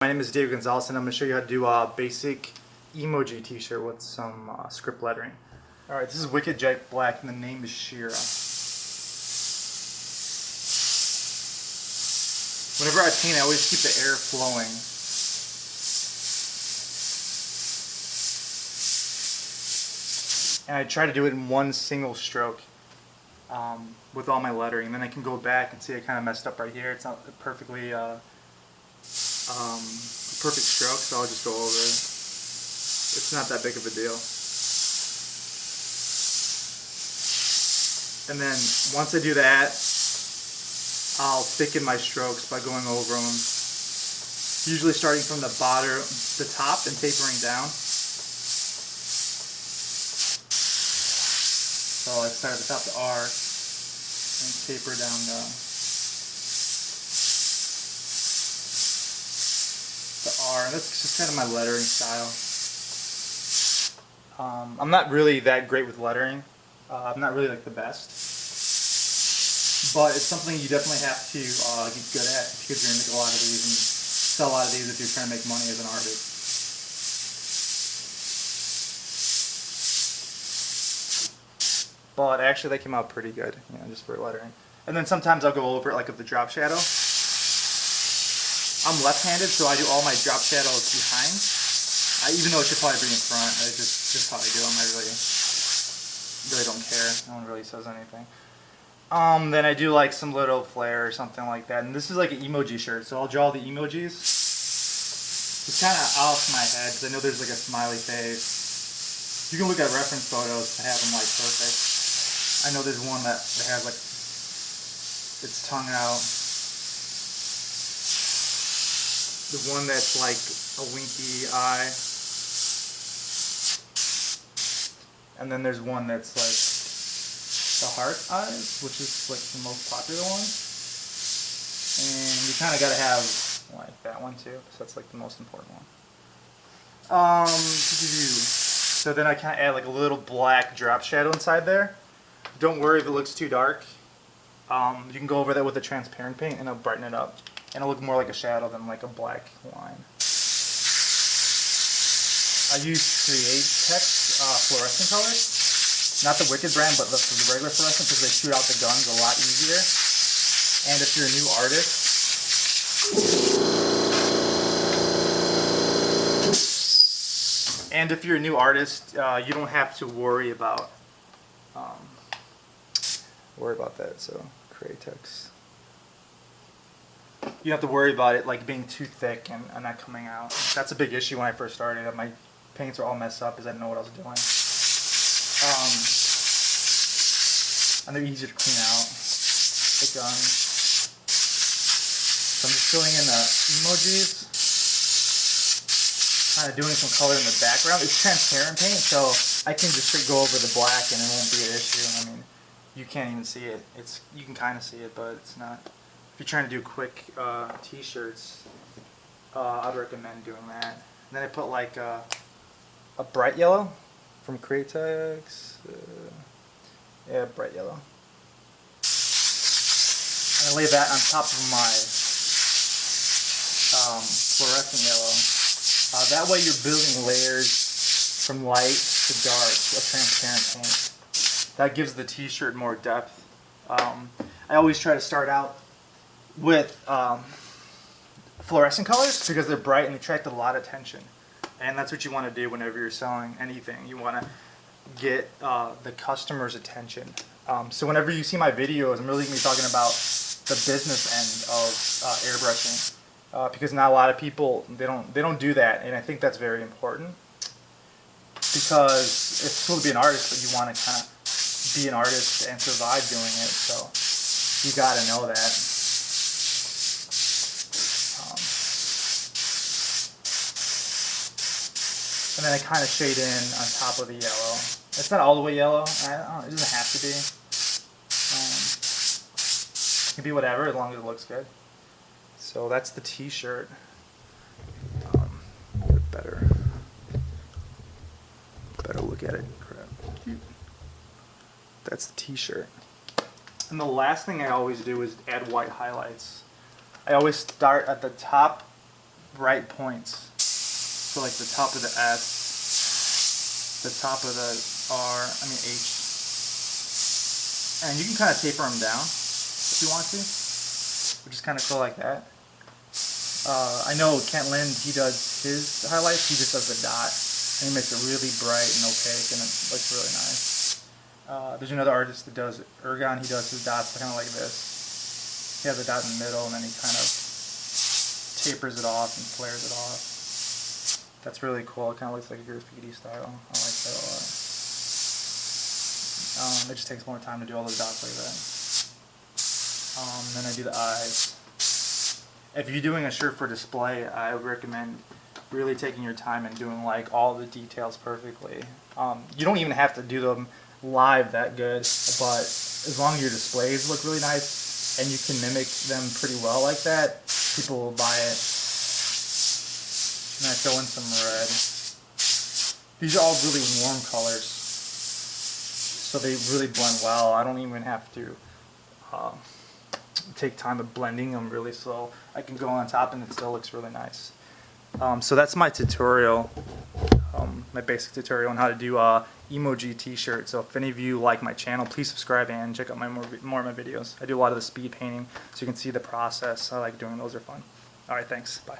My name is Diego Gonzalez and I'm going to show you how to do a basic emoji t-shirt with some script lettering. Alright, this is Wicked Jet Black and the name is Shira. Whenever I paint, I always keep the air flowing. And I try to do it in one single stroke with all my lettering. And then I can go back and see I kind of messed up right here. It's not perfectly perfect stroke, so I'll just go over it. It's not that big of a deal. And then once I do that, I'll thicken my strokes by going over them. Usually starting from the bottom, the top, and tapering down. So I start at the top, the R, and taper down the R, and that's just kind of my lettering style. I'm not really that great with lettering. I'm not really like the best, but it's something you definitely have to get good at because you're gonna make a lot of these and sell a lot of these if you're trying to make money as an artist. But actually, they came out pretty good, you know, just for lettering. And then sometimes I'll go over it like with the drop shadow. I'm left-handed, so I do all my drop shadows behind. Even though it should probably be in front, it's just how I do them. I really don't care. No one really says anything. Then I do like some little flair or something like that. And this is like an emoji shirt, so I'll draw the emojis. It's kind of off my head because I know there's like a smiley face. You can look at reference photos to have them like perfect. I know there's one that has like its tongue out. The one that's like a winky eye. And then there's one that's like the heart eyes, which is like the most popular one. And you kind of got to have like that one too, so that's like the most important one. So then I kind of add like a little black drop shadow inside there. Don't worry if it looks too dark. You can go over that with a transparent paint and it'll brighten it up. And it'll look more like a shadow than like a black line. I use Createx fluorescent colors. Not the Wicked brand, but the regular fluorescent because they shoot out the guns a lot easier. And if you're a new artist, you don't have to worry about that. So Createx. You don't have to worry about it like being too thick and not coming out. That's a big issue when I first started. My paints were all messed up because I didn't know what I was doing. And they're easier to clean out. The guns. So I'm just filling in the emojis. Kind of doing some color in the background. It's transparent paint, so I can just straight go over the black and it won't be an issue. I mean, you can't even see it. You can kind of see it, but it's not. If you're trying to do quick t-shirts, I'd recommend doing that. And then I put like a bright yellow from Createx. Yeah, bright yellow. And I lay that on top of my fluorescent yellow. That way you're building layers from light to dark of transparent paint. That gives the t-shirt more depth. I always try to start out with fluorescent colors because they're bright and they attract a lot of attention. And that's what you want to do whenever you're selling anything. You want to get the customer's attention. So whenever you see my videos, I'm really going to be talking about the business end of airbrushing. Because not a lot of people, they don't do that, and I think that's very important. Because it's cool to be an artist, but you want to kind of be an artist and survive doing it, so you got to know that. And then I kind of shade in on top of the yellow. It's not all the way yellow. I don't know, it doesn't have to be. It can be whatever as long as it looks good. So that's the t-shirt. Better look at it. Crap. That's the t-shirt. And the last thing I always do is add white highlights. I always start at the top bright points. So like the top of the S, the top of the H. And you can kind of taper them down if you want to, which is kind of cool like that. I know Kent Lind, he does his highlights, he just does the dot, and he makes it really bright and opaque, and it looks really nice. There's another artist that does Herron, he does his dots kind of like this. He has a dot in the middle, and then he kind of tapers it off and flares it off. That's really cool, it kind of looks like a graffiti style. I like that a lot. It just takes more time to do all those dots like that. Then I do the eyes. If you're doing a shirt for display, I would recommend really taking your time and doing like all the details perfectly. You don't even have to do them live that good, but as long as your displays look really nice and you can mimic them pretty well like that, people will buy it. And I throw in some red. These are all really warm colors, so they really blend well. I don't even have to take time of blending them really slow. I can go on top and it still looks really nice. So that's my tutorial, my basic tutorial on how to do a emoji t-shirt. So if any of you like my channel, please subscribe and check out more of my videos. I do a lot of the speed painting so you can see the process. I like doing those, are fun. Alright, thanks. Bye.